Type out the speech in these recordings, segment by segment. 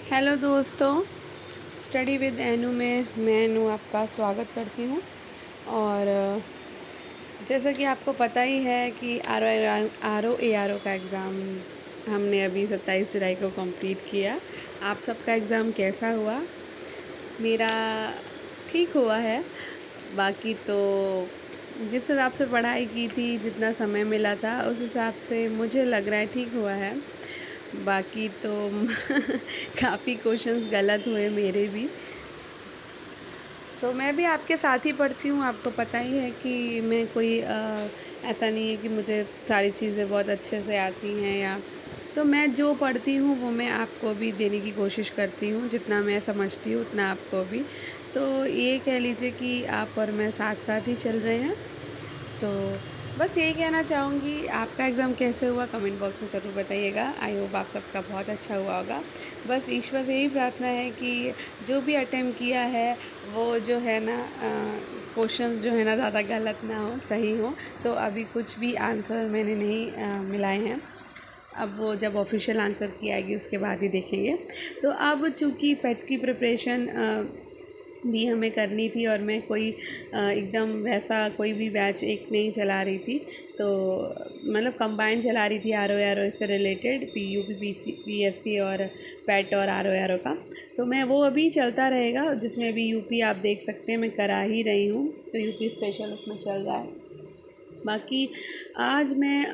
Hello दोस्तों, study with Inu में मैं एनू आपका स्वागत करती हूँ। और जैसा कि आपको पता ही है कि R O A R O का एग्ज़ाम हमने अभी 27 जुलाई को कंप्लीट किया। आप सबका एग्ज़ाम कैसा हुआ? मेरा ठीक हुआ है। बाकी तो जिस हिसाब से पढ़ाई की थी, जितना समय मिला था, उस हिसाब से मुझे लग रहा है ठीक हुआ है। बाकी तो काफ़ी क्वेश्चंस गलत हुए मेरे भी। तो मैं भी आपके साथ ही पढ़ती हूँ। आपको पता ही है कि मैं कोई ऐसा नहीं है कि मुझे सारी चीज़ें बहुत अच्छे से आती हैं, या तो मैं जो पढ़ती हूँ वो मैं आपको भी देने की कोशिश करती हूँ। जितना मैं समझती हूँ उतना आपको भी। तो ये कह लीजिए कि आप और मैं साथ साथ ही चल रहे हैं। तो बस यही कहना चाहूँगी, आपका एग्ज़ाम कैसे हुआ कमेंट बॉक्स में ज़रूर बताइएगा। आई होप आप सबका बहुत अच्छा हुआ होगा। बस ईश्वर से यही प्रार्थना है कि जो भी अटेम्प्ट किया है वो जो है ना क्वेश्चंस जो है ना ज़्यादा गलत ना हो, सही हो। तो अभी कुछ भी आंसर मैंने नहीं मिलाए हैं। अब वो जब ऑफिशियल आंसर की आएगी उसके बाद ही देखेंगे। तो अब चूँकि पेट की प्रिपरेशन भी हमें करनी थी, और मैं कोई एकदम वैसा कोई भी बैच एक नहीं चला रही थी। तो मतलब कंबाइंड चला रही थी आर ओ से related, P U P S C और पैट और आर ओ का। तो मैं वो अभी चलता रहेगा, जिसमें अभी यूपी आप देख सकते हैं मैं करा ही रही हूँ। तो यूपी स्पेशल उसमें चल रहा है। बाकी आज मैं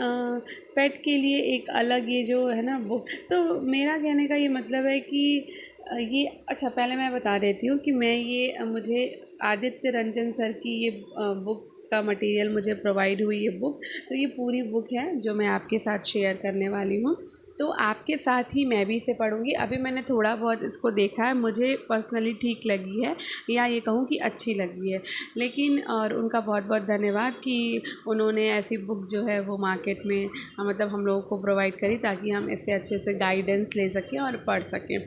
पेट के लिए एक अलग ये जो है ना बुक, तो मेरा कहने का ये मतलब है कि ये अच्छा, पहले मैं बता देती हूँ कि मैं ये मुझे आदित्य रंजन सर की ये बुक का मटेरियल मुझे प्रोवाइड हुई ये बुक। तो ये पूरी बुक है जो मैं आपके साथ शेयर करने वाली हूँ। तो आपके साथ ही मैं भी इसे पढ़ूँगी। अभी मैंने थोड़ा बहुत इसको देखा है, मुझे पर्सनली ठीक लगी है, या ये कहूँ कि अच्छी लगी है। लेकिन और उनका बहुत बहुत धन्यवाद कि उन्होंने ऐसी बुक जो है वो मार्केट में मतलब हम लोगों को प्रोवाइड करी, ताकि हम इससे अच्छे से गाइडेंस ले सकें और पढ़ सकें।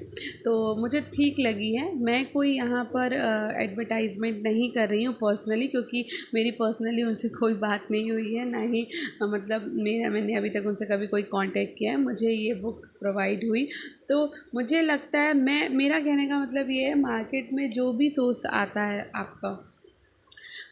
तो मुझे ठीक लगी है। मैं कोई यहाँ पर एडवर्टाइजमेंट नहीं कर रही हूँ पर्सनली, क्योंकि मेरी पर्सनली उनसे कोई बात नहीं हुई है, ना ही मतलब मैंने अभी तक उनसे कभी कोई कांटेक्ट किया है। मुझे ये बुक प्रोवाइड हुई, तो मुझे लगता है मेरा कहने का मतलब ये है, मार्केट में जो भी सोर्स आता है आपका,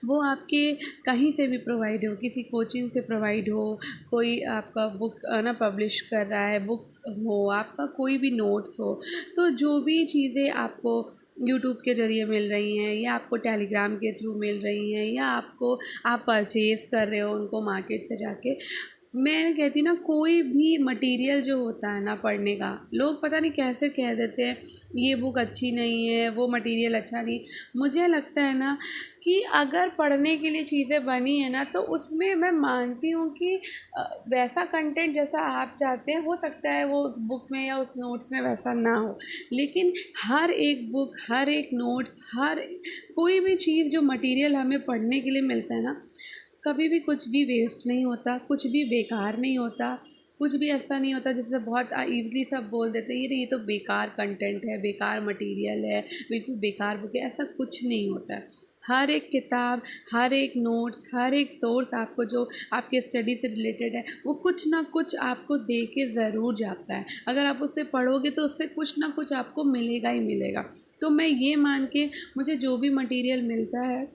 वो आपके कहीं से भी प्रोवाइड हो, किसी कोचिंग से प्रोवाइड हो, कोई आपका बुक ना पब्लिश कर रहा है, बुक्स हो, आपका कोई भी नोट्स हो, तो जो भी चीज़ें आपको यूट्यूब के ज़रिए मिल रही हैं, या आपको टेलीग्राम के थ्रू मिल रही हैं, या आपको आप परचेज़ कर रहे हो उनको मार्केट से जाके, मैं कहती ना, कोई भी मटेरियल जो होता है ना पढ़ने का, लोग पता नहीं कैसे कह देते हैं ये बुक अच्छी नहीं है, वो मटेरियल अच्छा नहीं। मुझे लगता है ना कि अगर पढ़ने के लिए चीज़ें बनी है ना, तो उसमें मैं मानती हूँ कि वैसा कंटेंट जैसा आप चाहते हैं, हो सकता है वो उस बुक में या उस नोट्स में वैसा ना हो। लेकिन हर एक बुक, हर एक नोट्स, हर कोई भी चीज़ जो मटेरियल हमें पढ़ने के लिए मिलता है ना, कभी भी कुछ भी वेस्ट नहीं होता, कुछ भी बेकार नहीं होता, कुछ भी ऐसा नहीं होता जैसे बहुत ईज़िली सब बोल देते हैं ये तो बेकार कंटेंट है, बेकार मटेरियल है, बिल्कुल बेकार बुक है। ऐसा कुछ नहीं होता है। हर एक किताब, हर एक नोट्स, हर एक सोर्स आपको जो आपके स्टडी से रिलेटेड है, वो कुछ ना कुछ आपको दे के ज़रूर जाता है। अगर आप उससे पढ़ोगे तो उससे कुछ ना कुछ आपको मिलेगा ही मिलेगा। तो मैं ये मान के, मुझे जो भी मटेरियल मिलता है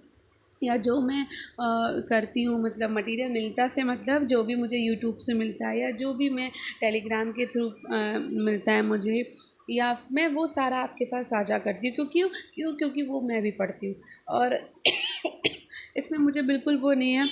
या जो मैं करती हूँ, मतलब मटेरियल मिलता से मतलब जो भी मुझे यूट्यूब से मिलता है, या जो भी मैं टेलीग्राम के थ्रू मिलता है मुझे, या मैं वो सारा आपके साथ साझा करती हूँ। क्योंकि वो मैं भी पढ़ती हूँ, और इसमें मुझे बिल्कुल वो नहीं है।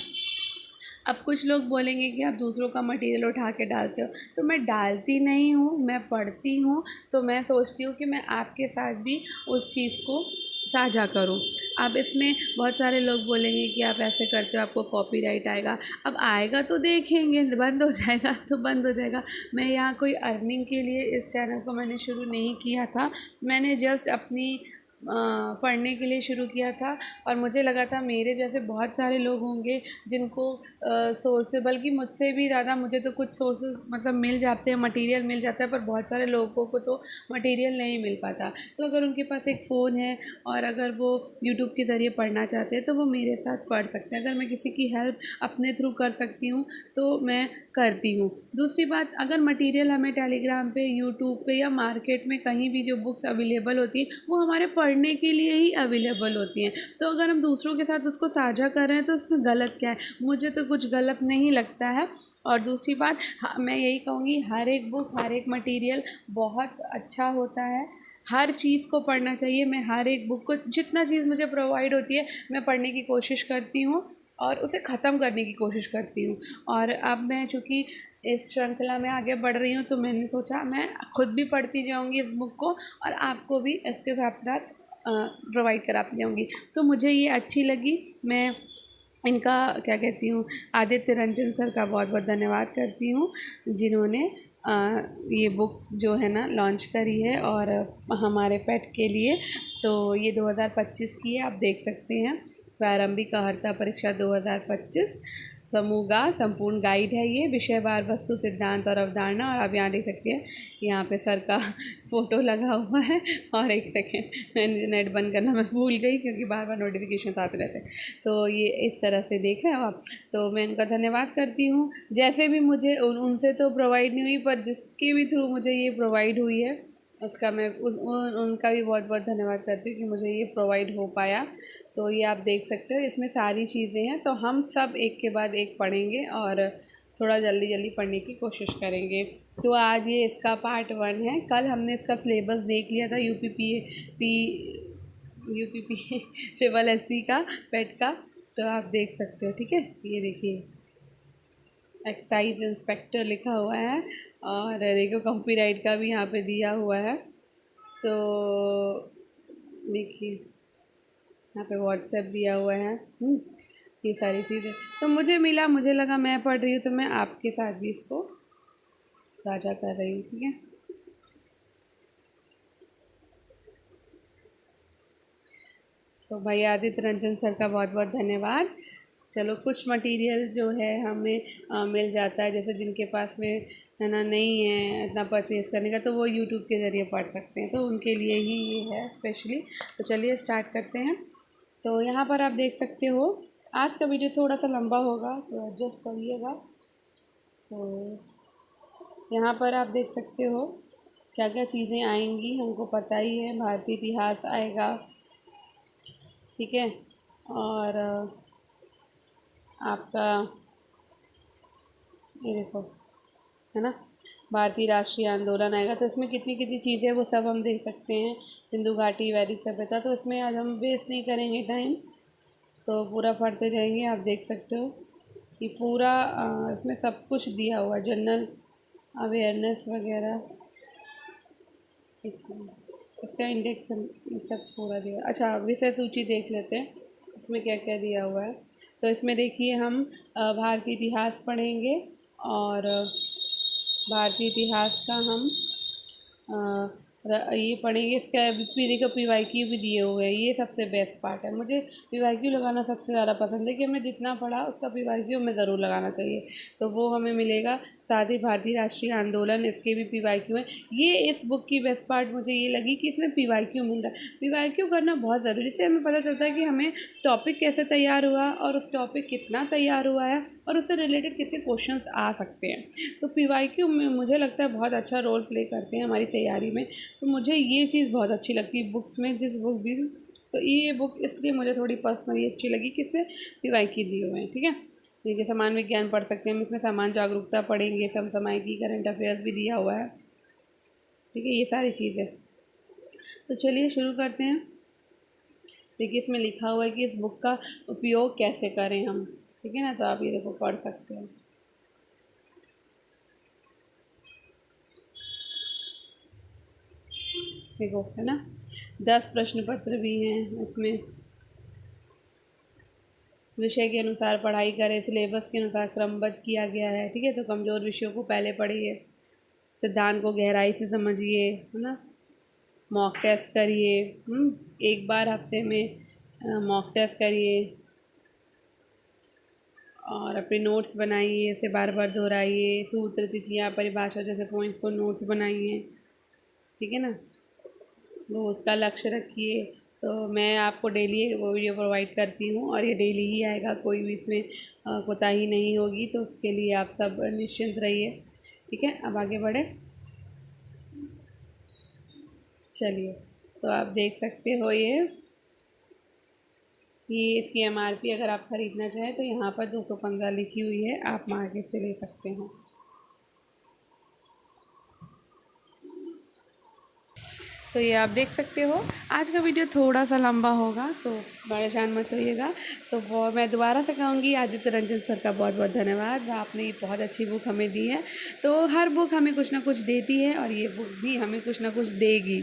अब कुछ लोग बोलेंगे कि आप दूसरों का मटेरियल उठा के डालते हो, तो मैं डालती नहीं हूँ, मैं पढ़ती हूँ। तो मैं सोचती हूँ कि मैं आपके साथ भी उस चीज़ को साझा करूँ। अब इसमें बहुत सारे लोग बोलेंगे कि आप ऐसे करते हो, आपको कॉपीराइट आएगा। अब आएगा तो देखेंगे, बंद हो जाएगा तो बंद हो जाएगा। मैं यहाँ कोई अर्निंग के लिए इस चैनल को मैंने शुरू नहीं किया था। मैंने जस्ट अपनी पढ़ने के लिए शुरू किया था और मुझे लगा था मेरे जैसे बहुत सारे लोग होंगे जिनको सोर्स, बल्कि मुझसे भी ज़्यादा मुझे तो कुछ सोर्सेज मतलब मिल जाते हैं, मटेरियल मिल जाता है, पर बहुत सारे लोगों को तो मटेरियल नहीं मिल पाता। तो अगर उनके पास एक फ़ोन है और अगर वो यूट्यूब के ज़रिए पढ़ना चाहते हैं तो वो मेरे साथ पढ़ सकते हैं। अगर मैं किसी की हेल्प अपने थ्रू कर सकती हूँ तो मैं करती हूँ। दूसरी बात, अगर मटेरियल हमें टेलीग्राम पे, यूट्यूब पे या मार्केट में कहीं भी जो बुक्स अवेलेबल होती हैं वो हमारे पढ़ने के लिए ही अवेलेबल होती हैं। तो अगर हम दूसरों के साथ उसको साझा कर रहे हैं तो उसमें गलत क्या है? मुझे तो कुछ गलत नहीं लगता है। और दूसरी बात, मैं यही कहूँगी, हर एक बुक, हर एक मटेरियल बहुत अच्छा होता है। हर चीज़ को पढ़ना चाहिए। मैं हर एक बुक को, जितना चीज़ मुझे प्रोवाइड होती है, मैं पढ़ने की कोशिश करती हूँ और उसे ख़त्म करने की कोशिश करती हूँ। और अब मैं चूँकि इस श्रृंखला में आगे बढ़ रही हूँ तो मैंने सोचा मैं खुद भी पढ़ती जाऊँगी इस बुक को और आपको भी इसके साथ साथ प्रोवाइड कराती जाऊँगी। तो मुझे ये अच्छी लगी। मैं इनका क्या कहती हूँ, आदित्य रंजन सर का बहुत बहुत धन्यवाद करती हूँ जिन्होंने ये बुक जो है ना लॉन्च करी है और हमारे पेट के लिए। तो ये 2025 की है, आप देख सकते हैं। प्रारंभिक अर्हता परीक्षा 2025 समूहगा संपूर्ण गाइड है ये, विषयवार वस्तु सिद्धांत और अवधारणा। और आप यहाँ देख सकते हैं, यहाँ पे सर का फ़ोटो लगा हुआ है। और एक सेकेंड, मैंने नेट बंद करना मैं भूल गई क्योंकि बार बार नोटिफिकेशन आते रहते हैं। तो ये इस तरह से देख रहे हो आप। तो मैं इनका धन्यवाद करती हूँ। जैसे भी मुझे उनसे तो प्रोवाइड नहीं हुई, पर जिसके भी थ्रू मुझे ये प्रोवाइड हुई है उसका मैं उनका भी बहुत बहुत धन्यवाद करती हूँ कि मुझे ये प्रोवाइड हो पाया। तो ये आप देख सकते हो, इसमें सारी चीज़ें हैं। तो हम सब एक के बाद एक पढ़ेंगे और थोड़ा जल्दी जल्दी पढ़ने की कोशिश करेंगे। तो आज ये इसका पार्ट 1 है। कल हमने इसका सिलेबस देख लिया था, यूपीपी ट्रिपल एससी का, पेट का। तो आप देख सकते हो, ठीक है। ये देखिए, एक्साइज इंस्पेक्टर लिखा हुआ है और देखो कॉपीराइट का भी यहाँ पे दिया हुआ है। तो देखिए, यहाँ पे व्हाट्सएप दिया हुआ है। ये सारी चीज़ें तो मुझे मिला, मुझे लगा मैं पढ़ रही हूँ तो मैं आपके साथ भी इसको साझा कर रही हूँ, ठीक है। तो भाई आदित्य रंजन सर का बहुत बहुत धन्यवाद। चलो, कुछ मटेरियल जो है हमें मिल जाता है, जैसे जिनके पास में है ना नहीं है इतना परचेज़ करने का, तो वो यूट्यूब के ज़रिए पढ़ सकते हैं। तो उनके लिए ही ये है स्पेशली। तो चलिए स्टार्ट करते हैं। तो यहाँ पर आप देख सकते हो, आज का वीडियो थोड़ा सा लंबा होगा तो एडजस्ट करिएगा। तो यहाँ पर आप देख सकते हो क्या क्या चीज़ें आएंगी, हमको पता ही है। भारतीय इतिहास आएगा, ठीक है। और आपका ये देखो, है ना, भारतीय राष्ट्रीय आंदोलन आएगा। तो इसमें कितनी कितनी चीज़ें वो सब हम देख सकते हैं। सिंधु घाटी, वैदिक सभ्यता। तो इसमें आज हम वेस्ट नहीं करेंगे टाइम, तो पूरा पढ़ते जाएंगे। आप देख सकते हो कि पूरा इसमें सब कुछ दिया हुआ है, जनरल अवेयरनेस वगैरह, इसका इंडेक्स सब पूरा दिया। अच्छा, विषय सूची देख लेते हैं इसमें क्या क्या दिया हुआ है। तो इसमें देखिए, हम भारतीय इतिहास पढ़ेंगे और भारतीय इतिहास का हम ये पढ़ेंगे। इसका देखो PYQ भी दिए हुए हैं, ये सबसे बेस्ट पार्ट है। मुझे PYQ लगाना सबसे ज़्यादा पसंद है कि हमने जितना पढ़ा उसका PYQ हमें ज़रूर लगाना चाहिए। तो वो हमें मिलेगा। साथ ही भारतीय राष्ट्रीय आंदोलन, इसके भी PYQ हैं। ये इस बुक की बेस्ट पार्ट मुझे ये लगी कि इसमें PYQ मिल रहा है। PYQ करना बहुत ज़रूरी, इससे हमें पता चलता है कि हमें टॉपिक कैसे तैयार हुआ और उस टॉपिक कितना तैयार हुआ है और उससे रिलेटेड कितने क्वेश्चंस आ सकते हैं। तो PYQ में मुझे लगता है बहुत अच्छा रोल प्ले करते हैं हमारी तैयारी में। तो मुझे ये चीज़ बहुत अच्छी लगती है बुक्स में, जिस बुक भी। तो ये बुक इसलिए मुझे थोड़ी पर्सनली अच्छी लगी कि इसमें PYQ दिए हुए हैं, ठीक है। ठीक है, समान विज्ञान पढ़ सकते हैं हम इसमें, समान जागरूकता पढ़ेंगे, समसामयिकी, करंट अफेयर्स भी दिया हुआ है, ठीक है। ये सारी चीज़ें। तो चलिए शुरू करते हैं। देखिए, इसमें लिखा हुआ है कि इस बुक का उपयोग कैसे करें हम, ठीक है ना। तो आप ये देखो पढ़ सकते हैं। देखो, है ना, 10 प्रश्न पत्र भी हैं इसमें। विषय के अनुसार पढ़ाई करें, सिलेबस के अनुसार क्रमबद्ध किया गया है, ठीक है। तो कमज़ोर विषयों को पहले पढ़िए, सिद्धांत को गहराई से समझिए, है ना। मॉक टेस्ट करिए। एक बार हफ्ते में मॉक टेस्ट करिए और अपने नोट्स बनाइए, इसे बार बार दोहराइए, सूत्र, तिथियाँ, परिभाषा जैसे पॉइंट्स को नोट्स बनाइए, ठीक है ना। रोज़ का लक्ष्य रखिए। तो मैं आपको डेली वो वीडियो प्रोवाइड करती हूँ और ये डेली ही आएगा, कोई भी इसमें कोताही नहीं होगी, तो उसके लिए आप सब निश्चिंत रहिए, ठीक है। अब आगे बढ़े, चलिए। तो आप देख सकते हो ये इसकी MRP अगर आप ख़रीदना चाहें तो यहाँ पर 215 लिखी हुई है, आप मार्केट से ले सकते हैं। तो ये आप देख सकते हो। आज का वीडियो थोड़ा सा लंबा होगा तो परेशान मत होइएगा। तो वो मैं दोबारा से कहूँगी, आदित्य रंजन सर का बहुत बहुत धन्यवाद। आपने ये बहुत अच्छी बुक हमें दी है। तो हर बुक हमें कुछ ना कुछ देती है और ये बुक भी हमें कुछ ना कुछ देगी,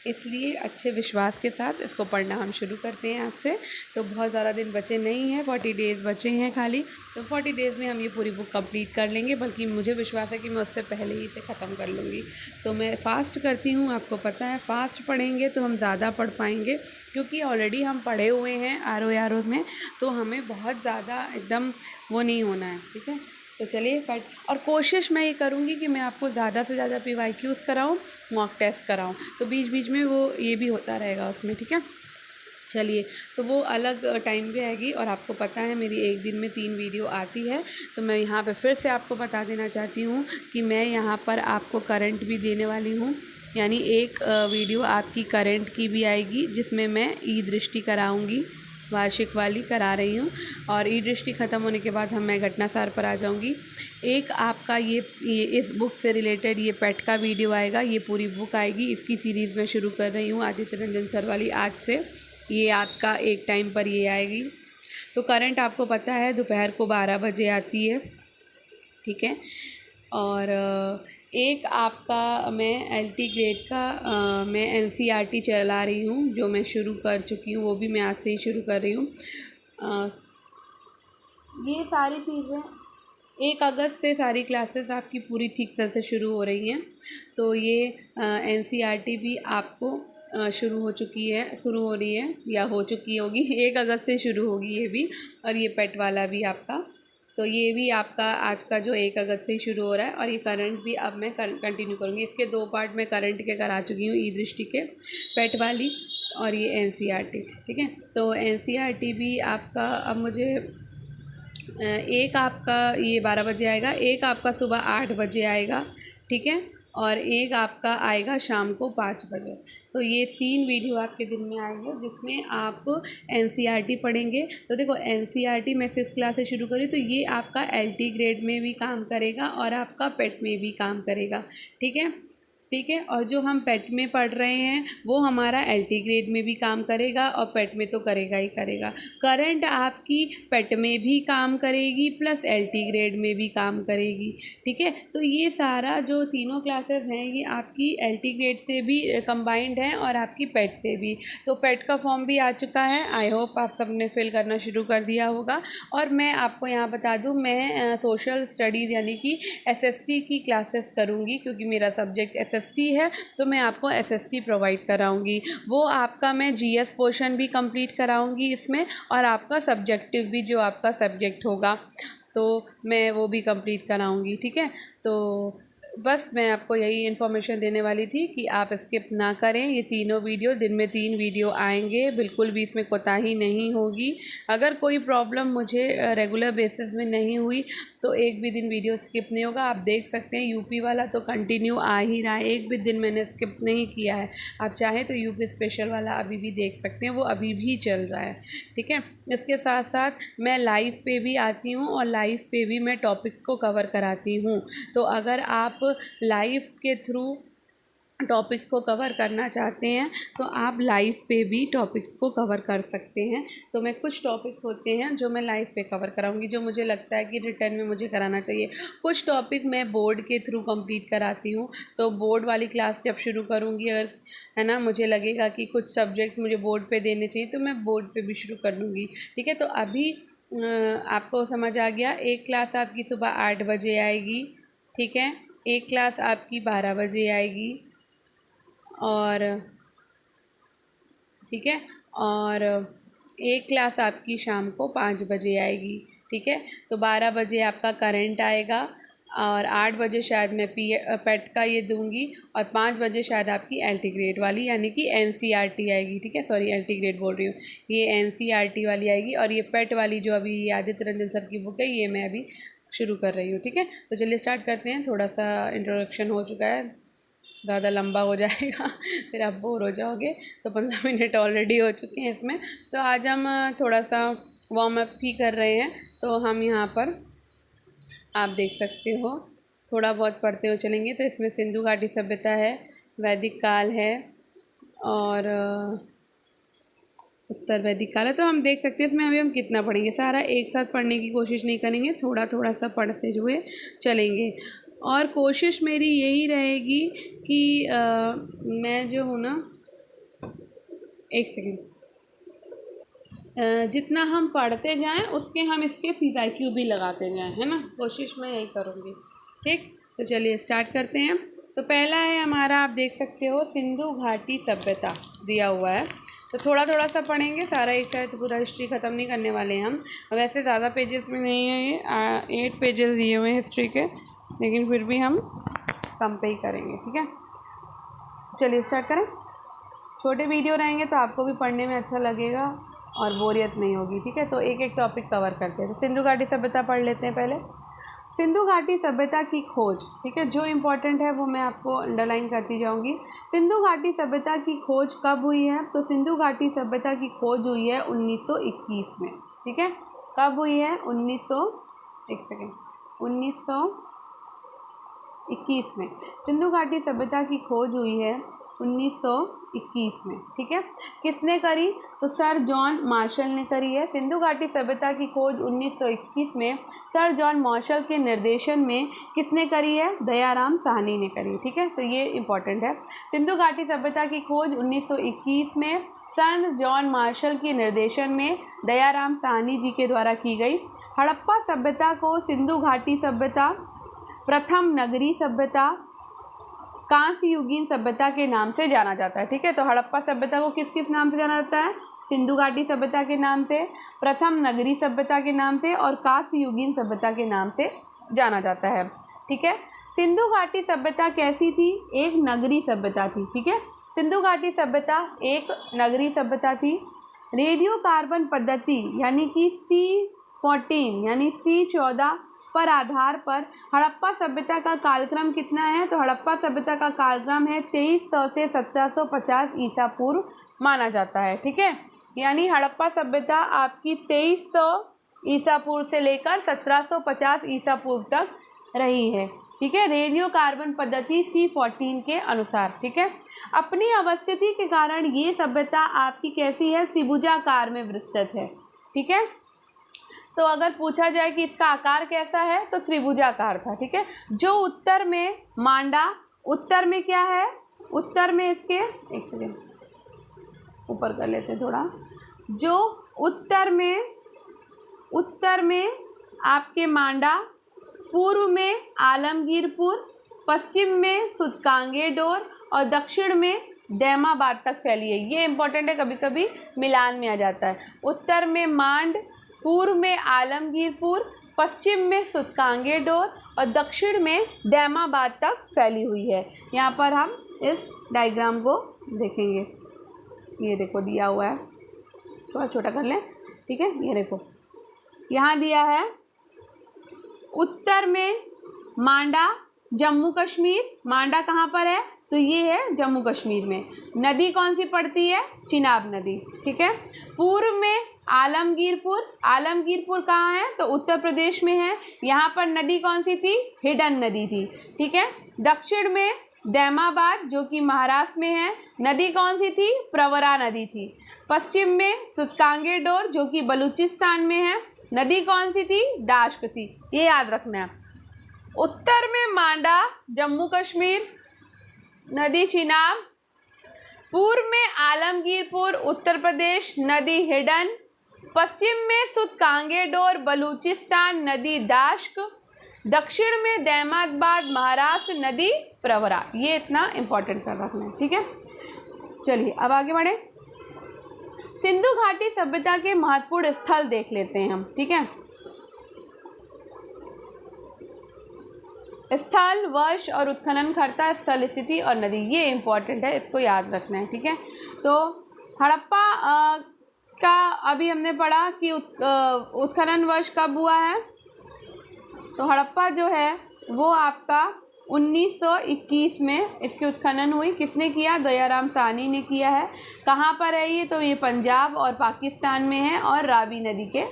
इसलिए अच्छे विश्वास के साथ इसको पढ़ना हम शुरू करते हैं आज से। तो बहुत ज़्यादा दिन बचे नहीं हैं, 40 डेज़ बचे हैं खाली। तो 40 डेज़ में हम ये पूरी बुक कंप्लीट कर लेंगे, बल्कि मुझे विश्वास है कि मैं उससे पहले ही इसे ख़त्म कर लूँगी। तो मैं फ़ास्ट करती हूँ, आपको पता है फ़ास्ट पढ़ेंगे तो हम ज़्यादा पढ़ पाएंगे, क्योंकि ऑलरेडी हम पढ़े हुए हैं RO में, तो हमें बहुत ज़्यादा एकदम वो नहीं होना है, ठीक है। तो चलिए फट, और कोशिश मैं ये करूँगी कि मैं आपको ज़्यादा से ज़्यादा PYQs कराऊँ, मॉक टेस्ट कराऊँ, तो बीच बीच में वो ये भी होता रहेगा उसमें, ठीक है। चलिए, तो वो अलग टाइम पे आएगी। और आपको पता है मेरी एक दिन में 3 वीडियो आती है, तो मैं यहाँ पे फिर से आपको बता देना चाहती हूँ कि मैं यहाँ पर आपको करंट भी देने वाली हूँ। यानी एक वीडियो आपकी करंट की भी आएगी, जिसमें मैं ई दृष्टि कराऊँगी, वार्षिक वाली करा रही हूँ। और ई दृष्टि ख़त्म होने के बाद मैं घटनासार पर आ जाऊँगी। एक आपका ये इस बुक से रिलेटेड ये पेट का वीडियो आएगा, ये पूरी बुक आएगी, इसकी सीरीज़ मैं शुरू कर रही हूँ आदित्य रंजन सर वाली आज से। ये आपका एक टाइम पर ये आएगी। तो करंट आपको पता है दोपहर को 12 बजे आती है, ठीक है। और एक आपका मैं LT ग्रेड का मैं NCERT चला रही हूँ, जो मैं शुरू कर चुकी हूँ, वो भी मैं आज से ही शुरू कर रही हूँ। ये सारी चीज़ें 1 अगस्त से सारी क्लासेस आपकी पूरी ठीक तरह से शुरू हो रही हैं। तो ये NCERT भी आपको शुरू हो रही है या हो चुकी होगी, 1 अगस्त से शुरू होगी ये भी। और ये पेट वाला भी आपका, तो ये भी आपका आज का जो 1 अगस्त से ही शुरू हो रहा है। और ये करंट भी अब मैं कंटिन्यू करूँगी। इसके 2 पार्ट मैं करंट के करा चुकी हूँ, ई दृष्टि के, पेट वाली और ये NCERT, ठीक है। तो NCERT भी आपका अब मुझे एक आपका ये 12 बजे आएगा, एक आपका सुबह 8 बजे आएगा, ठीक है। और एक आपका आएगा शाम को 5 बजे। तो ये 3 वीडियो आपके दिन में आएंगे, जिसमें आप NCERT पढ़ेंगे। तो देखो NCERT मैं 6th क्लास से शुरू करी, तो ये आपका LT ग्रेड में भी काम करेगा और आपका पेट में भी काम करेगा, ठीक है। ठीक है, और जो हम पेट में पढ़ रहे हैं वो हमारा LT ग्रेड में भी काम करेगा और पेट में तो करेगा ही करेगा। करंट आपकी पेट में भी काम करेगी प्लस LT ग्रेड में भी काम करेगी, ठीक है। तो ये सारा जो तीनों क्लासेस हैं ये आपकी LT ग्रेड से भी कंबाइंड हैं और आपकी पेट से भी। तो पेट का फॉर्म भी आ चुका है, आई होप आप सब ने फिल करना शुरू कर दिया होगा। और मैं आपको यहाँ बता दूँ, मैं सोशल स्टडीज़ यानी कि SST की क्लासेस करूँगी, क्योंकि मेरा सब्जेक्ट SST है, तो मैं आपको SST प्रोवाइड कराऊँगी। वो आपका मैं GS पोर्शन भी कंप्लीट कराऊँगी इसमें, और आपका सब्जेक्टिव भी जो आपका सब्जेक्ट होगा तो मैं वो भी कंप्लीट कराऊँगी, ठीक है। तो बस मैं आपको यही इन्फॉर्मेशन देने वाली थी कि आप स्किप ना करें। ये तीनों वीडियो, दिन में 3 वीडियो आएंगे, बिल्कुल भी इसमें कोताही नहीं होगी। अगर कोई प्रॉब्लम मुझे रेगुलर बेसिस में नहीं हुई तो एक भी दिन वीडियो स्किप नहीं होगा। आप देख सकते हैं यूपी वाला तो कंटिन्यू आ ही रहा है, एक भी दिन मैंने स्किप नहीं किया है। आप चाहें तो यूपी स्पेशल वाला अभी भी देख सकते हैं, वो अभी भी चल रहा है, ठीक है। इसके साथ साथ मैं लाइव पे भी आती हूँ और लाइव पे भी मैं टॉपिक्स को कवर कराती हूँ। तो अगर आप लाइव के थ्रू टॉपिक्स को कवर करना चाहते हैं तो आप लाइव पे भी टॉपिक्स को कवर कर सकते हैं। तो मैं कुछ टॉपिक्स होते हैं जो मैं लाइव पे कवर कराऊंगी, जो मुझे लगता है कि रिटर्न में मुझे कराना चाहिए। कुछ टॉपिक मैं बोर्ड के थ्रू कंप्लीट कराती हूँ, तो बोर्ड वाली क्लास जब शुरू करूँगी, अगर है ना, मुझे लगेगा कि कुछ सब्जेक्ट्स मुझे बोर्ड पे देने चाहिए तो मैं बोर्ड पे भी शुरू कर लूँगी, ठीक है। तो अभी आपको समझ आ गया। एक क्लास आपकी सुबह 8 बजे आएगी, ठीक है। एक क्लास आपकी 12 बजे आएगी और ठीक है। और एक क्लास आपकी शाम को 5 बजे आएगी, ठीक है। तो 12 बजे आपका करंट आएगा और 8 बजे शायद मैं पेट का ये दूंगी और 5 बजे शायद आपकी एलटी ग्रेड वाली यानी कि एनसीईआरटी आएगी, ठीक है। सॉरी, एलटी ग्रेड बोल रही हूँ, ये एनसीईआरटी वाली आएगी। और ये पेट वाली जो अभी आदित्य रंजन सर की बुक है, ये मैं अभी शुरू कर रही हूँ, ठीक है। तो चलिए स्टार्ट करते हैं। थोड़ा सा इंट्रोडक्शन हो चुका है, ज़्यादा लंबा हो जाएगा फिर आप बोर हो जाओगे। तो 15 मिनट ऑलरेडी हो चुके हैं इसमें। तो आज हम थोड़ा सा वार्म अप ही कर रहे हैं। तो हम यहाँ पर आप देख सकते हो थोड़ा बहुत पढ़ते हुए चलेंगे। तो इसमें सिंधु घाटी सभ्यता है, वैदिक काल है और उत्तर वैदिक काल है। तो हम देख सकते हैं इसमें अभी हम कितना पढ़ेंगे, सारा एक साथ पढ़ने की कोशिश नहीं करेंगे, थोड़ा थोड़ा सा पढ़ते हुए चलेंगे। और कोशिश मेरी यही रहेगी कि मैं जो हूँ ना, एक सेकेंड, जितना हम पढ़ते जाएं उसके हम इसके PYQ भी लगाते जाएं, है ना। कोशिश मैं यही करूँगी, ठीक। तो चलिए स्टार्ट करते हैं। तो पहला है हमारा, आप देख सकते हो, सिंधु घाटी सभ्यता दिया हुआ है। तो थोड़ा थोड़ा सा पढ़ेंगे, सारा एक साथ पूरा हिस्ट्री ख़त्म नहीं करने वाले हैं हम। वैसे ज़्यादा पेजेस में नहीं है, ये 8 पेजेस दिए हुए हैं हिस्ट्री के, लेकिन फिर भी हम कम पे ही करेंगे, ठीक है। चलिए स्टार्ट करें। छोटे वीडियो रहेंगे तो आपको भी पढ़ने में अच्छा लगेगा और बोरियत नहीं होगी, ठीक है। तो एक एक टॉपिक कवर करते हैं। तो सिंधु घाटी सभ्यता पढ़ लेते हैं पहले। सिंधु घाटी सभ्यता की खोज, ठीक है, जो इम्पोर्टेंट है वो मैं आपको अंडरलाइन करती जाऊंगी। सिंधु घाटी सभ्यता की खोज कब हुई है? तो सिंधु घाटी सभ्यता की खोज हुई है 1921 में, ठीक है। कब हुई है? 1921 में सिंधु घाटी सभ्यता की खोज हुई है 1921 में, ठीक है। किसने करी? तो सर जॉन मार्शल ने करी है। सिंधु घाटी सभ्यता की खोज 1921 में सर जॉन मार्शल के निर्देशन में किसने करी है? दयाराम साहनी ने करी, ठीक है। तो ये इम्पोर्टेंट है। सिंधु घाटी सभ्यता की खोज 1921 में सर जॉन मार्शल के निर्देशन में दयाराम साहनी जी के द्वारा की गई। हड़प्पा सभ्यता को सिंधु घाटी सभ्यता, प्रथम नगरी सभ्यता, कांस्य युगीन सभ्यता के नाम से जाना जाता है, ठीक है। तो हड़प्पा सभ्यता को किस किस नाम से जाना जाता है? सिंधु घाटी सभ्यता के नाम से, प्रथम नगरी सभ्यता के नाम से और कांस्य युगीन सभ्यता के नाम से जाना जाता है, ठीक है। सिंधु घाटी सभ्यता कैसी थी? एक नगरी सभ्यता थी, ठीक है। सिंधु घाटी सभ्यता एक नगरी सभ्यता थी। रेडियो कार्बन पद्धति यानी कि C14 यानी C14 पर आधार पर हड़प्पा सभ्यता का कालक्रम कितना है? तो हड़प्पा सभ्यता का कालक्रम है 2300 से 1750 ईसा पूर्व माना जाता है, ठीक है। यानी हड़प्पा सभ्यता आपकी 2300 ईसा पूर्व से लेकर 1750 ईसा पूर्व तक रही है, ठीक है। रेडियो कार्बन पद्धति C14 के अनुसार, ठीक है। अपनी अवस्थिति के कारण ये सभ्यता आपकी कैसी है? त्रिभुजाकार में विस्तृत है, ठीक है। तो अगर पूछा जाए कि इसका आकार कैसा है, तो त्रिभुजाकार था, ठीक है। जो उत्तर में मांडा, उत्तर में क्या है? उत्तर में इसके, एक सेकेंड ऊपर कर लेते हैं थोड़ा। जो उत्तर में आपके मांडा, पूर्व में आलमगीरपुर, पश्चिम में सुतकांगेडोर और दक्षिण में दैमाबाद तक फैली है। ये इंपॉर्टेंट है, कभी कभी मिलान में आ जाता है। उत्तर में मांड, पूर्व में आलमगीरपुर, पश्चिम में सुतकांगेडोर और दक्षिण में दैमाबाद तक फैली हुई है। यहाँ पर हम इस डायग्राम को देखेंगे, ये देखो दिया हुआ है, थोड़ा छोटा कर लें, ठीक है। ये देखो यहाँ दिया है, उत्तर में मांडा, जम्मू कश्मीर। मांडा कहाँ पर है? तो ये है जम्मू कश्मीर में। नदी कौन सी पड़ती है? चिनाब नदी, ठीक है। पूर्व में आलमगीरपुर, आलमगीरपुर कहाँ है? तो उत्तर प्रदेश में है। यहाँ पर नदी कौन सी थी? हिडन नदी थी, ठीक है। दक्षिण में दैमाबाद जो कि महाराष्ट्र में है, नदी कौन सी थी? प्रवरा नदी थी। पश्चिम में सुतकांगेडोर जो कि बलूचिस्तान में है, नदी कौन सी थी? दाश्क थी। ये याद रखना है। उत्तर में मांडा जम्मू कश्मीर, नदी चिनाब। पूर्व में आलमगीरपुर उत्तर प्रदेश, नदी हिडन। पश्चिम में सुतकांगेडोर बलूचिस्तान, नदी दाश्क। दक्षिण में दैमाबाद महाराष्ट्र, नदी प्रवरा। ये इतना इम्पोर्टेंट कर रखना है, ठीक है। चलिए अब आगे बढ़े। सिंधु घाटी सभ्यता के महत्वपूर्ण स्थल देख लेते हैं हम, ठीक है। स्थल, वर्ष और उत्खनन कर्ता, स्थल स्थिति और नदी, ये इम्पोर्टेंट है, इसको याद रखना है, ठीक है। तो हड़प्पा का अभी हमने पढ़ा कि उत्खनन वर्ष कब हुआ है। तो हड़प्पा जो है वो आपका 1921 में इसकी उत्खनन हुई। किसने किया? दयाराम साहनी ने किया है। कहाँ पर है ये? तो ये पंजाब और पाकिस्तान में है और रावी नदी के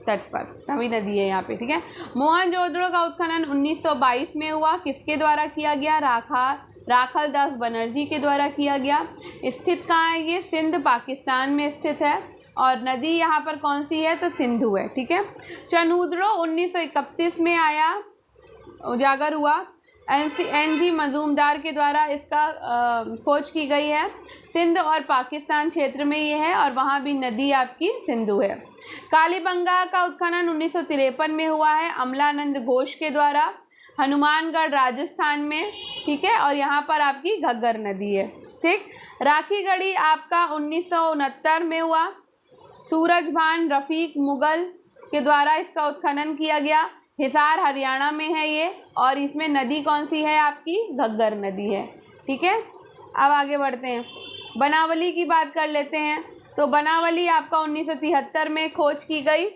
तट पर, रावी नदी है यहाँ पे, ठीक है। मोहनजोदड़ो का उत्खनन 1922 में हुआ। किसके द्वारा किया गया? राखल दास बनर्जी के द्वारा किया गया। स्थित कहाँ है ये? सिंध, पाकिस्तान में स्थित है। और नदी यहाँ पर कौन सी है? तो सिंधु है, ठीक है। चनहुद्रो 1931 में आया, उजागर हुआ। NG मजूमदार के द्वारा इसका खोज की गई है। सिंध और पाकिस्तान क्षेत्र में ये है और वहाँ भी नदी आपकी सिंधु है। कालीबंगा का उत्खनन 1953 में हुआ है अमलानंद घोष के द्वारा, हनुमानगढ़ राजस्थान में, ठीक है। और यहाँ पर आपकी घग्गर नदी है, ठीक। राखीगढ़ी आपका 1969 में हुआ। सूरजभान रफ़ीक मुगल के द्वारा इसका उत्खनन किया गया। हिसार हरियाणा में है ये और इसमें नदी कौन सी है? आपकी घग्गर नदी है, ठीक है। अब आगे बढ़ते हैं, बनावली की बात कर लेते हैं। तो बनावली आपका 1973 में खोज की गई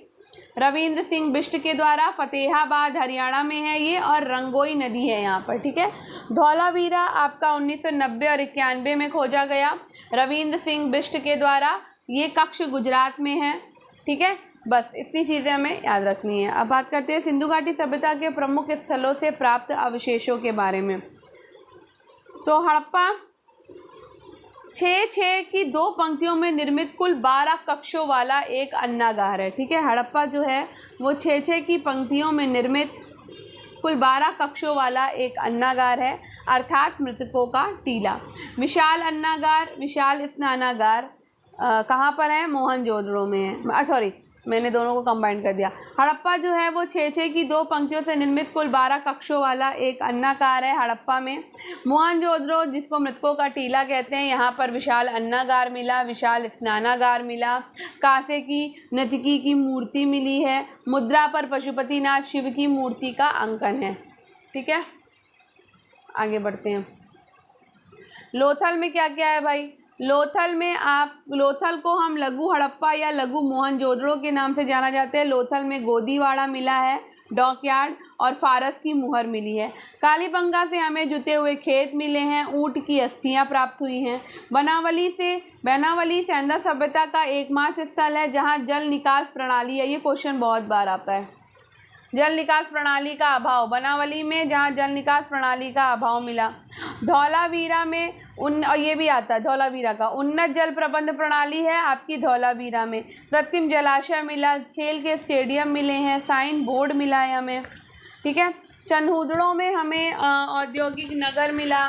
रविंद्र सिंह बिष्ट के द्वारा। फतेहाबाद हरियाणा में है ये और रंगोई नदी है यहाँ पर, ठीक है। धौलावीरा आपका 1990 और 91 में खोजा गया रविंद्र सिंह बिष्ट के द्वारा। ये कक्ष गुजरात में है, ठीक है। बस इतनी चीज़ें हमें याद रखनी है। अब बात करते हैं सिंधु घाटी सभ्यता के प्रमुख स्थलों से प्राप्त अवशेषों के बारे में। तो हड़प्पा 6 की 2 पंक्तियों में निर्मित कुल 12 कक्षों वाला एक अन्नागार है, ठीक है। हड़प्पा जो है वो 6 की पंक्तियों में निर्मित कुल 12 कक्षों वाला एक अन्नागार है, अर्थात मृतकों का टीला। विशाल अन्नागार, विशाल स्नानागार कहाँ पर है? मोहनजोदड़ो में है। सॉरी, मैंने दोनों को कंबाइन कर दिया। हड़प्पा जो है वो 6 की 2 पंक्तियों से निर्मित कुल 12 कक्षों वाला एक अन्नागार है हड़प्पा में। मोहनजोदड़ो जिसको मृतकों का टीला कहते हैं, यहाँ पर विशाल अन्नागार मिला, विशाल स्नानागार मिला, कांसे की नर्तकी की मूर्ति मिली है, मुद्रा पर पशुपतिनाथ शिव की मूर्ति का अंकन है, ठीक है। आगे बढ़ते हैं। लोथल में क्या क्या है भाई? लोथल को हम लघु हड़प्पा या लघु मोहनजोदड़ो के नाम से जाना जाता है। लोथल में गोदीवाड़ा मिला है, डॉकयार्ड और फारस की मुहर मिली है। कालीबंगा से हमें जुते हुए खेत मिले हैं, ऊँट की अस्थियां प्राप्त हुई हैं। बनावली सेंधा सभ्यता का एकमात्र स्थल है जहां जल निकास प्रणाली है। ये क्वेश्चन बहुत बार आता है, जल निकास प्रणाली का अभाव। बनावली में जहाँ जल निकास प्रणाली का अभाव मिला। धौलावीरा में और ये भी आता है धौलावीरा का उन्नत जल प्रबंध प्रणाली है आपकी धौलावीरा में। कृत्रिम जलाशय मिला, खेल के स्टेडियम मिले हैं, साइन बोर्ड मिला है हमें, ठीक है। चनहुद्रो में हमें औद्योगिक नगर मिला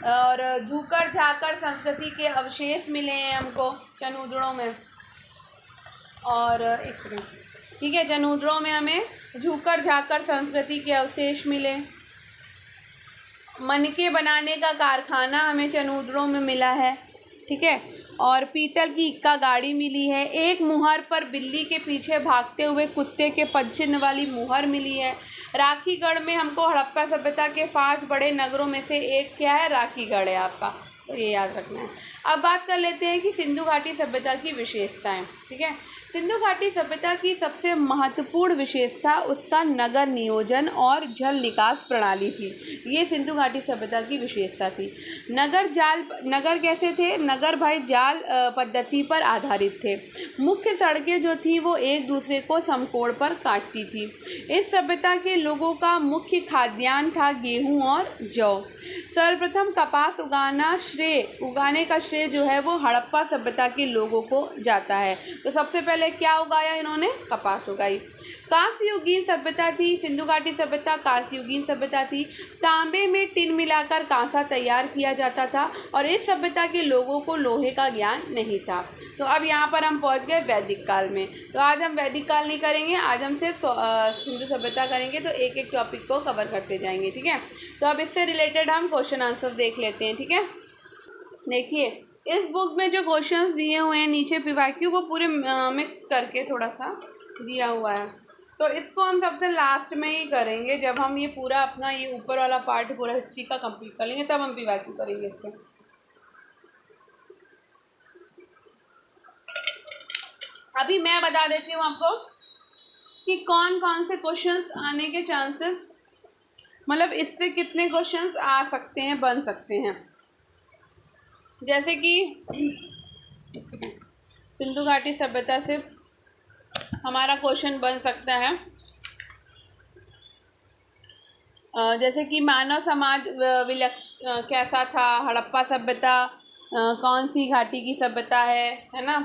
और झूकर झाकर संस्कृति के अवशेष मिले हैं हमको चनहुद्रो में। और एक सेकंड, ठीक है, चनहुद्रो में हमें झूकर झाकर संस्कृति के अवशेष मिले। मनके बनाने का कारखाना हमें चनहुद्रो में मिला है, ठीक है। और पीतल की इक्का गाड़ी मिली है। एक मुहर पर बिल्ली के पीछे भागते हुए कुत्ते के पदचिह्न वाली मुहर मिली है। राखीगढ़ में हमको हड़प्पा सभ्यता के 5 बड़े नगरों में से एक क्या है? राखीगढ़ है आपका, तो ये याद रखना है। अब बात कर लेते हैं कि सिंधु घाटी सभ्यता की विशेषताएं, ठीक है। सिंधु घाटी सभ्यता की सबसे महत्वपूर्ण विशेषता उसका नगर नियोजन और जल निकास प्रणाली थी। ये सिंधु घाटी सभ्यता की विशेषता थी। नगर कैसे थे? नगर भाई जाल पद्धति पर आधारित थे। मुख्य सड़कें जो थी वो एक दूसरे को समकोण पर काटती थी। इस सभ्यता के लोगों का मुख्य खाद्यान्न था गेहूँ और जौ। सर्वप्रथम कपास उगाने का श्रेय जो है वो हड़प्पा सभ्यता के लोगों को जाता है। तो सबसे पहले क्या उगाया इन्होंने? कपास उगाई। कांस्ययुगीन सभ्यता थी सिंधु घाटी सभ्यता, कांस्ययुगीन सभ्यता थी। तांबे में टिन मिलाकर कांसा तैयार किया जाता था और इस सभ्यता के लोगों को लोहे का ज्ञान नहीं था। तो अब यहाँ पर हम पहुँच गए वैदिक काल में। तो आज हम वैदिक काल नहीं करेंगे, आज हम सिर्फ सिंधु सभ्यता करेंगे। तो एक एक टॉपिक को कवर करते जाएंगे, ठीक है। तो अब इससे रिलेटेड हम क्वेश्चन आंसर देख लेते हैं, ठीक है। देखिए इस बुक में जो क्वेश्चंस दिए हुए हैं नीचे पीवाईक्यू वो पूरे मिक्स करके थोड़ा सा दिया हुआ है, तो इसको हम सबसे लास्ट में ही करेंगे जब हम ये पूरा अपना ये ऊपर वाला पार्ट पूरा हिस्ट्री का कंप्लीट कर लेंगे, तब हम पीवाईक्यू करेंगे इसको। अभी मैं बता देती हूँ आपको कि कौन कौन से क्वेश्चंस आने के चांसेस, मतलब इससे कितने क्वेश्चंस आ सकते हैं, बन सकते हैं। जैसे कि सिंधु घाटी सभ्यता से हमारा क्वेश्चन बन सकता है जैसे कि मानव समाज कैसा था, हड़प्पा सभ्यता कौन सी घाटी की सभ्यता है ना,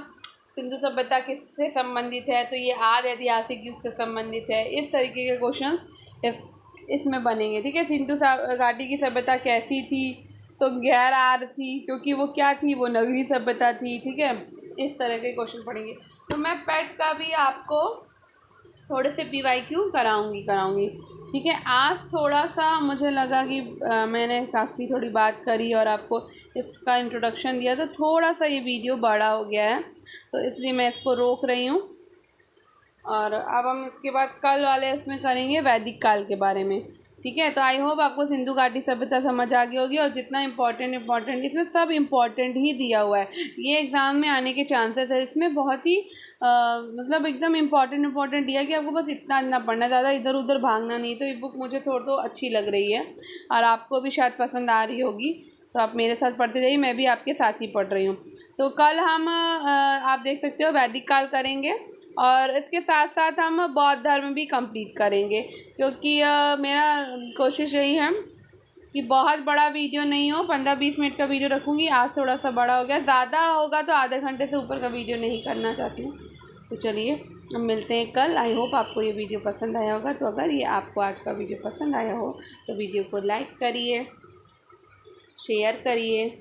सिंधु सभ्यता किससे संबंधित है, तो ये आदि ऐतिहासिक युग से संबंधित है। इस तरीके के क्वेश्चन इसमें बनेंगे, ठीक है। सिंधु घाटी की सभ्यता कैसी थी, तो गैर आर्य थी, क्योंकि वो क्या थी, वो नगरीय सभ्यता थी, ठीक है। इस तरह के क्वेश्चन पढ़ेंगे। तो मैं पेट का भी आपको थोड़े से पीवाईक्यू कराऊंगी, ठीक है। आज थोड़ा सा मुझे लगा कि मैंने काफ़ी थोड़ी बात करी और आपको इसका इंट्रोडक्शन दिया, तो थोड़ा सा ये वीडियो बड़ा हो गया है, तो इसलिए मैं इसको रोक रही हूँ। और अब हम इसके बाद कल वाले इसमें करेंगे वैदिक काल के बारे में, ठीक है। तो आई होप आपको सिंधु घाटी सभ्यता समझ आ गई होगी, और जितना इम्पोर्टेंट इसमें सब इम्पोर्टेंट ही दिया हुआ है। ये एग्ज़ाम में आने के चांसेस है, इसमें बहुत ही मतलब एकदम इम्पोर्टेंट दिया कि आपको बस इतना पढ़ना, ज़्यादा इधर उधर भागना नहीं। तो ये बुक मुझे थोड़ा तो अच्छी लग रही है और आपको भी शायद पसंद आ रही होगी, तो आप मेरे साथ पढ़ते जाइए, मैं भी आपके साथ ही पढ़ रही हूँ। तो कल हम आप देख सकते हो वैदिक काल करेंगे, और इसके साथ साथ हम बौद्ध धर्म भी कंप्लीट करेंगे, क्योंकि मेरा कोशिश यही है कि बहुत बड़ा वीडियो नहीं हो, 15-20 मिनट का वीडियो रखूँगी। आज थोड़ा सा बड़ा हो गया, ज़्यादा होगा तो आधे घंटे से ऊपर का वीडियो नहीं करना चाहती हूँ। तो चलिए हम मिलते हैं कल। आई होप आपको ये वीडियो पसंद आया होगा। तो अगर ये आपको आज का वीडियो पसंद आया हो तो वीडियो को लाइक करिए, शेयर करिए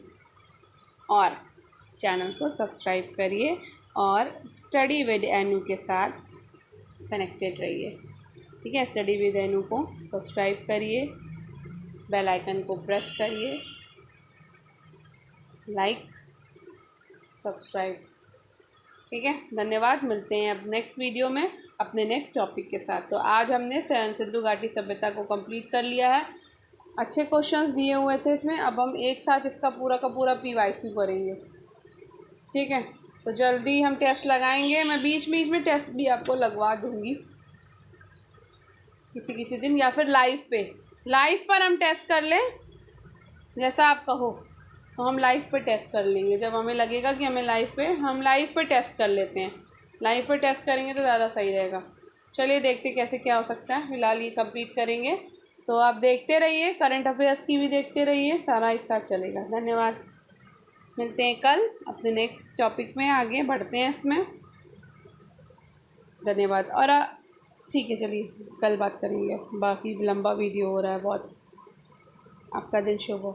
और चैनल को सब्सक्राइब करिए, और स्टडी विद एनू के साथ कनेक्टेड रहिए, ठीक है। स्टडी विद एनू को सब्सक्राइब करिए, बेल आइकन को प्रेस करिए, लाइक सब्सक्राइब, ठीक है। धन्यवाद। मिलते हैं अब नेक्स्ट वीडियो में अपने नेक्स्ट टॉपिक के साथ। तो आज हमने सिंधु घाटी सभ्यता को कंप्लीट कर लिया है। अच्छे क्वेश्चंस दिए हुए थे इसमें। अब हम एक साथ इसका पूरा का पूरा पीवाईक्यू करेंगे, ठीक है। तो जल्दी हम टेस्ट लगाएंगे, मैं बीच बीच में टेस्ट भी आपको लगवा दूंगी किसी दिन, या फिर लाइव पर हम टेस्ट कर लें, जैसा आप कहो। तो हम लाइव पे टेस्ट कर लेंगे, जब हमें लगेगा कि हमें हम लाइव पे टेस्ट कर लेते हैं। लाइव पे टेस्ट करेंगे तो ज़्यादा सही रहेगा। चलिए देखते कैसे क्या हो सकता है। फिलहाल ये कंप्लीट करेंगे, तो आप देखते रहिए, करंट अफेयर्स की भी देखते रहिए, सारा एक साथ चलेगा। धन्यवाद। मिलते हैं कल अपने नेक्स्ट टॉपिक में, आगे बढ़ते हैं इसमें। धन्यवाद। और ठीक है, चलिए कल बात करेंगे, बाकी लंबा वीडियो हो रहा है बहुत। आपका दिन शुभ हो।